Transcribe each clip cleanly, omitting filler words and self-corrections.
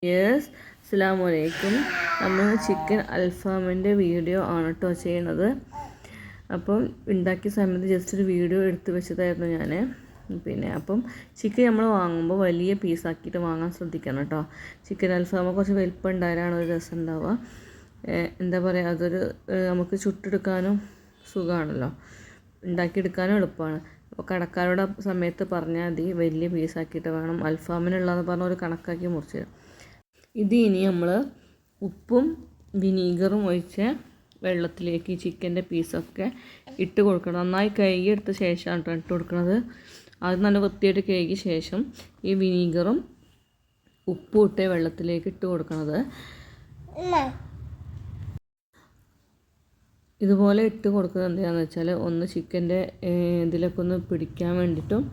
Yes, അസ്സലാമു അലൈക്കും. നമ്മൾ ചിക്കൻ അൽഫാമിൻ്റെ വീഡിയോ ആണ് കേട്ടോ ചെയ്യണത്. അപ്പം ഉണ്ടാക്കിയ സമയത്ത് ജസ്റ്റ് ഒരു വീഡിയോ എടുത്ത് വെച്ചതായിരുന്നു ഞാൻ. അപ്പം ചിക്കൻ നമ്മൾ വാങ്ങുമ്പോൾ വലിയ പീസാക്കിയിട്ട് വാങ്ങാൻ ശ്രദ്ധിക്കണം കേട്ടോ. ചിക്കൻ അൽഫാം കുറച്ച് വലിപ്പം ഉണ്ടായാലാണ് ഒരു രസം ഉണ്ടാവുക. എന്താ പറയുക, അതൊരു നമുക്ക് ചുട്ടെടുക്കാനും സുഖമാണല്ലോ, ഉണ്ടാക്കിയെടുക്കാനും എളുപ്പമാണ്. അപ്പോൾ കടക്കാരുടെ സമയത്ത് പറഞ്ഞാൽ മതി വലിയ പീസാക്കിയിട്ട് വേണം അൽഫാമിനുള്ളതെന്ന് പറഞ്ഞ ഒരു കണക്കാക്കി മുറിച്ച് തരും. ഇത് ഇനി നമ്മൾ ഉപ്പും വിനീഗറും ഒഴിച്ച വെള്ളത്തിലേക്ക് ഈ ചിക്കൻ്റെ പീസൊക്കെ ഇട്ട് കൊടുക്കണം. നന്നായി കഴുകിയെടുത്ത ശേഷമാണ് ഇട്ട് കൊടുക്കുന്നത്. അത് നല്ല വൃത്തിയായിട്ട് കഴുകിയ ശേഷം ഈ വിനീഗറും ഉപ്പും ഇട്ട വെള്ളത്തിലേക്ക് ഇട്ട് കൊടുക്കുന്നത്. ഇതുപോലെ ഇട്ട് കൊടുക്കുന്നത് എന്താണെന്ന് വെച്ചാൽ ഒന്ന് ചിക്കൻ്റെ ഇതിലൊക്കെ ഒന്ന് പിടിക്കാൻ വേണ്ടിയിട്ടും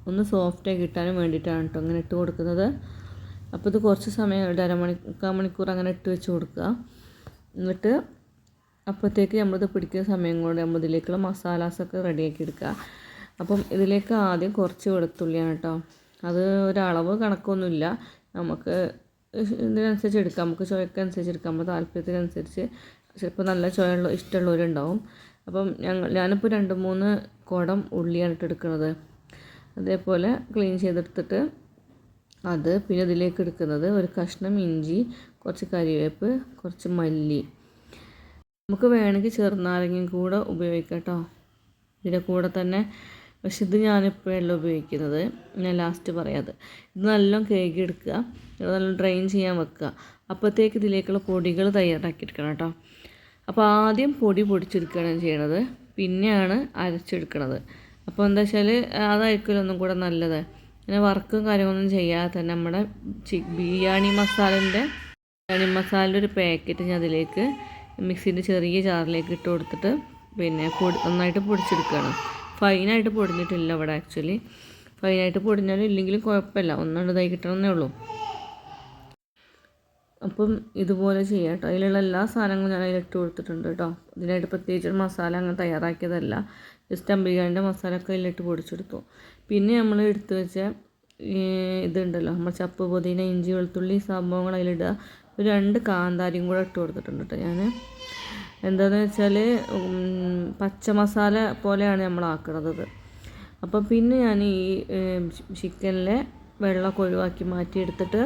ഒന്ന് സോഫ്റ്റായി കിട്ടാനും വേണ്ടിയിട്ടാണ് കേട്ടോ അങ്ങനെ ഇട്ട് കൊടുക്കുന്നത്. അപ്പോൾ ഇത് കുറച്ച് സമയം മുക്കാൽ മണിക്കൂർ അങ്ങനെ ഇട്ട് വെച്ച് കൊടുക്കുക. എന്നിട്ട് അപ്പോഴത്തേക്ക് നമ്മളിത് പിടിക്കുന്ന സമയം കൊണ്ട് നമ്മൾ ഇതിലേക്കുള്ള മസാലാസൊക്കെ റെഡിയാക്കി എടുക്കുക. അപ്പം ഇതിലേക്ക് ആദ്യം കുറച്ച് വെളുത്തുള്ളിയാണ് കേട്ടോ. അത് ഒരളവ് കണക്കൊന്നുമില്ല, നമുക്ക് ഇതിനനുസരിച്ച് എടുക്കാം, നമുക്ക് ചുവക്കനുസരിച്ച് എടുക്കാം, നമ്മുടെ താല്പര്യത്തിനനുസരിച്ച്. ചിലപ്പോൾ നല്ല ചുവയുള്ള ഇഷ്ടമുള്ളവരുണ്ടാവും. അപ്പം ഞാനിപ്പോൾ 2-3 കുടം ഉള്ളിയാണ് ഇട്ടെടുക്കുന്നത്. അതേപോലെ ക്ലീൻ ചെയ്തെടുത്തിട്ട് അത് പിന്നെ ഇതിലേക്ക് എടുക്കുന്നത് ഒരു കഷ്ണം ഇഞ്ചി, കുറച്ച് കറിവേപ്പ്, കുറച്ച് മല്ലി. നമുക്ക് വേണമെങ്കിൽ ചെറുനാരങ്ങയും കൂടെ ഉപയോഗിക്കാം കേട്ടോ ഇതിൻ്റെ കൂടെ തന്നെ. പക്ഷെ ഇത് ഞാനിപ്പോഴല്ല ഉപയോഗിക്കുന്നത്, ഞാൻ ലാസ്റ്റ് പറയാതെ. ഇത് നല്ലോണം കഴുകിയെടുക്കുക, നല്ലോണം ഡ്രെയിൻ ചെയ്യാൻ വെക്കുക. അപ്പോഴത്തേക്ക് ഇതിലേക്കുള്ള പൊടികൾ തയ്യാറാക്കിയെടുക്കണം കേട്ടോ. അപ്പോൾ ആദ്യം പൊടി പൊടിച്ചെടുക്കുകയാണ് ചെയ്യണത്, പിന്നെയാണ് അരച്ചെടുക്കണത്. അപ്പോൾ എന്താ വെച്ചാൽ അതായിരിക്കുമല്ലോ ഒന്നും കൂടെ നല്ലത്. അങ്ങനെ വർക്കും കാര്യങ്ങളൊന്നും ചെയ്യാതെ തന്നെ നമ്മുടെ ബിരിയാണി മസാലൻ്റെ ഒരു പാക്കറ്റ് ഞാൻ അതിലേക്ക് മിക്സിൻ്റെ ചെറിയ ജാറിലേക്ക് ഇട്ട് കൊടുത്തിട്ട് പിന്നെ നന്നായിട്ട് പൊടിച്ചെടുക്കുകയാണ്. ഫൈനായിട്ട് പൊടിഞ്ഞിട്ടില്ല ഇവിടെ. ആക്ച്വലി ഫൈനായിട്ട് പൊടിഞ്ഞാലും ഇല്ലെങ്കിലും കുഴപ്പമില്ല, ഒന്നുകൊണ്ട് ഇതായി കിട്ടണമെന്നേ ഉള്ളൂ. അപ്പം ഇതുപോലെ ചെയ്യാം കേട്ടോ. അതിലുള്ള എല്ലാ സാധനങ്ങളും ഞാൻ അതിലിട്ട് കൊടുത്തിട്ടുണ്ട് കേട്ടോ. ഇതിനായിട്ട് പ്രത്യേകിച്ചൊരു മസാല അങ്ങനെ തയ്യാറാക്കിയതല്ല, ജസ്റ്റ് ബിരിയാണിൻ്റെ മസാല ഒക്കെ അതിലിട്ട് പൊടിച്ചെടുത്തു. പിന്നെ നമ്മൾ എടുത്ത് വെച്ച ഇതുണ്ടല്ലോ, നമ്മൾ ചപ്പ്, പുതിന, ഇഞ്ചി, വെളുത്തുള്ളി സംഭവങ്ങൾ അതിലിടുക. ഒരു 2 കാന്താരിയും കൂടെ ഇട്ട് കൊടുത്തിട്ടുണ്ട് കേട്ടോ ഞാൻ. എന്താണെന്ന് വെച്ചാൽ പച്ച മസാല പോലെയാണ് നമ്മൾ ആക്കണത്. അപ്പം പിന്നെ ഞാൻ ഈ ചിക്കനിലെ വെള്ളമൊക്കെ ഒഴിവാക്കി മാറ്റിയെടുത്തിട്ട്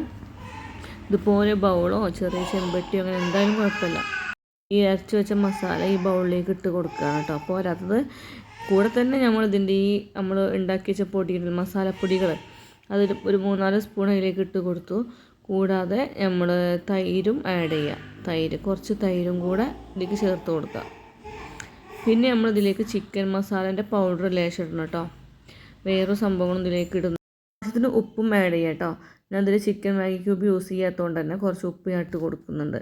ഇതുപോലെ ബൗളോ ചെറിയ ചെമ്പട്ടിയോ അങ്ങനെ എന്തായാലും കുഴപ്പമില്ല, ഈ അരച്ച് വെച്ച മസാല ഈ ബൗളിലേക്ക് ഇട്ട് കൊടുക്കുകയാണ് കേട്ടോ. പോരാത്തത് കൂടെ തന്നെ നമ്മളിതിൻ്റെ നമ്മൾ ഉണ്ടാക്കി വെച്ച പൊടികൾ, മസാലപ്പൊടികൾ, അതിൽ ഒരു 3-4 സ്പൂൺ അതിലേക്ക് ഇട്ട് കൊടുത്തു. കൂടാതെ നമ്മൾ തൈരും ആഡ് ചെയ്യുക, കുറച്ച് തൈരും കൂടെ ഇതിലേക്ക് ചേർത്ത് കൊടുക്കുക. പിന്നെ നമ്മളിതിലേക്ക് ചിക്കൻ മസാലേൻ്റെ പൗഡർ ലേശം ഇടണം കേട്ടോ. വേറൊരു സംഭവങ്ങളും ഇതിലേക്ക് ഇടുന്നു. ആവശ്യത്തിന് ഉപ്പും ആഡ് ചെയ്യാം കേട്ടോ. ഞാൻ അതിൽ ചിക്കൻ മാഗി ക്യൂബ് യൂസ് ചെയ്യാത്തതുകൊണ്ട് തന്നെ കുറച്ച് ഉപ്പ് ഞാൻ ഇട്ട് കൊടുക്കുന്നുണ്ട്.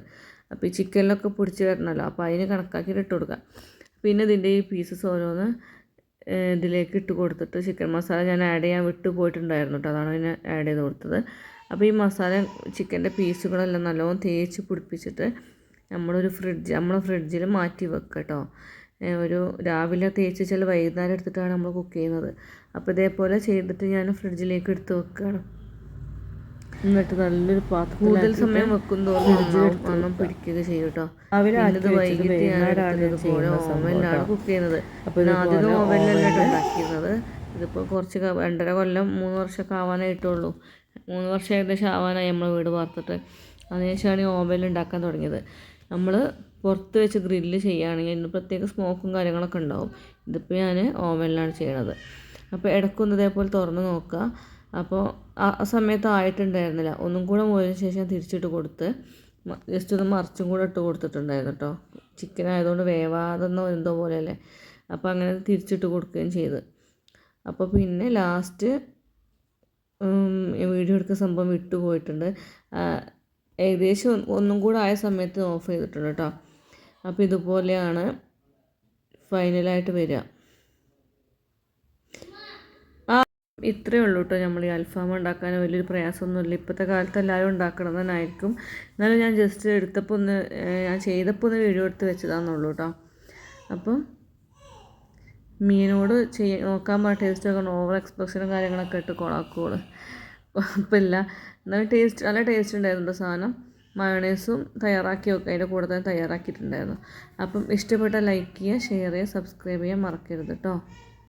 അപ്പോൾ ഈ ചിക്കനിലൊക്കെ പിടിച്ച് വരണമല്ലോ, അപ്പോൾ അതിന് കണക്കാക്കിയിട്ട് ഇട്ട് കൊടുക്കുക. പിന്നെ ഇതിൻ്റെ ഈ പീസസ് ഓരോന്ന് ഇതിലേക്ക് ഇട്ട് കൊടുത്തിട്ട് ചിക്കൻ മസാല ഞാൻ ആഡ് ചെയ്യാൻ വിട്ടു പോയിട്ടുണ്ടായിരുന്നു കേട്ടോ, അതാണ് ഞാൻ ആഡ് ചെയ്ത് കൊടുത്തത്. അപ്പോൾ ഈ മസാല ചിക്കൻ്റെ പീസുകളെല്ലാം നല്ലോണം തേച്ച് പിടിപ്പിച്ചിട്ട് നമ്മളെ ഫ്രിഡ്ജിൽ മാറ്റി വെക്കുക കേട്ടോ. ഒരു രാവിലെ തേച്ച് ചില വൈകുന്നേരം എടുത്തിട്ടാണ് നമ്മൾ കുക്ക് ചെയ്യുന്നത്. അപ്പോൾ ഇതേപോലെ ചെയ്തിട്ട് ഞാൻ ഫ്രിഡ്ജിലേക്ക് എടുത്ത് വെക്കുകയാണ്. എന്നിട്ട് നല്ലൊരു പാത്രം കൂടുതൽ സമയം വെക്കുന്നതോറും പിടിക്കുക ചെയ്യും കേട്ടോ. രാവിലെ അത് വൈകിട്ട് ഓവനിലാണ് കുക്ക് ചെയ്യുന്നത്. അപ്പോൾ ആദ്യം ഓവനിലല്ല ഉണ്ടാക്കിയിരുന്നത്. ഇതിപ്പോൾ കുറച്ച് 2.5 കൊല്ലം 3 വർഷമൊക്കെ ആവാനായിട്ടുള്ളൂ. 3 വർഷം ഏകദേശം ആവാനായി നമ്മൾ വീട് വാർത്തിട്ട്. അതിനുശേഷമാണ് ഈ ഓവനിൽ ഉണ്ടാക്കാൻ തുടങ്ങിയത്. നമ്മൾ പുറത്ത് വെച്ച് ഗ്രില്ല് ചെയ്യുകയാണെങ്കിൽ ഇന്ന് പ്രത്യേക സ്മോക്കും കാര്യങ്ങളൊക്കെ ഉണ്ടാവും. ഇതിപ്പോൾ ഞാൻ ഓവനിലാണ് ചെയ്യണത്. അപ്പോൾ ഇടയ്ക്കൊന്ന് ഇതേപോലെ തുറന്ന് നോക്കുക. അപ്പോൾ ആ സമയത്ത് ആയിട്ടുണ്ടായിരുന്നില്ല, ഒന്നും കൂടെ മുറിഞ്ഞ ശേഷം തിരിച്ചിട്ട് കൊടുത്ത് ജസ്റ്റ് ഒന്ന് മറിച്ചും കൂടെ ഇട്ട് കൊടുത്തിട്ടുണ്ടായിരുന്നു കേട്ടോ. ചിക്കൻ ആയതുകൊണ്ട് വേവാതെന്നോ എന്തോ പോലെയല്ലേ, അപ്പോൾ അങ്ങനെ തിരിച്ചിട്ട് കൊടുക്കുകയും ചെയ്ത്. അപ്പോൾ പിന്നെ ലാസ്റ്റ് വീഡിയോ എടുക്കുന്ന സംഭവം വിട്ടു പോയിട്ടുണ്ട്. ഏകദേശം ഒന്നും കൂടെ ആയ സമയത്ത് ഓഫ് ചെയ്തിട്ടുണ്ട് കേട്ടോ. അപ്പോൾ ഇതുപോലെയാണ് ഫൈനലായിട്ട് വരിക. ഇത്രയേ ഉള്ളൂ കേട്ടോ. നമ്മൾ ഈ അൽഫാം ഉണ്ടാക്കാൻ വലിയൊരു പ്രയാസമൊന്നുമില്ല. ഇപ്പോഴത്തെ കാലത്ത് എല്ലാവരും ഉണ്ടാക്കണം തന്നെയായിരിക്കും. എന്നാലും ഞാൻ ജസ്റ്റ് എടുത്തപ്പോൾ ഞാൻ ചെയ്തപ്പോൾ ഒന്ന് വീഡിയോ എടുത്ത് വെച്ചതാണെന്നുള്ളൂ കേട്ടോ. അപ്പം മീനോട് നോക്കാൻ ടേസ്റ്റ് ഒക്കെ ഓവർ എക്സ്പ്രഷനും കാര്യങ്ങളൊക്കെ ഇട്ട് കൊളാക്കുള്ളൂ. കുഴപ്പമില്ല. എന്നാലും നല്ല ടേസ്റ്റ് ഉണ്ടായിരുന്നു സാധനം. മയോണൈസും തയ്യാറാക്കി വെക്കുക, അതിൻ്റെ കൂടെ തന്നെ തയ്യാറാക്കിയിട്ടുണ്ടായിരുന്നു. അപ്പം ഇഷ്ടപ്പെട്ട ലൈക്ക് ചെയ്യുക, ഷെയർ ചെയ്യുക, സബ്സ്ക്രൈബ് ചെയ്യാൻ മറക്കരുത് കേട്ടോ.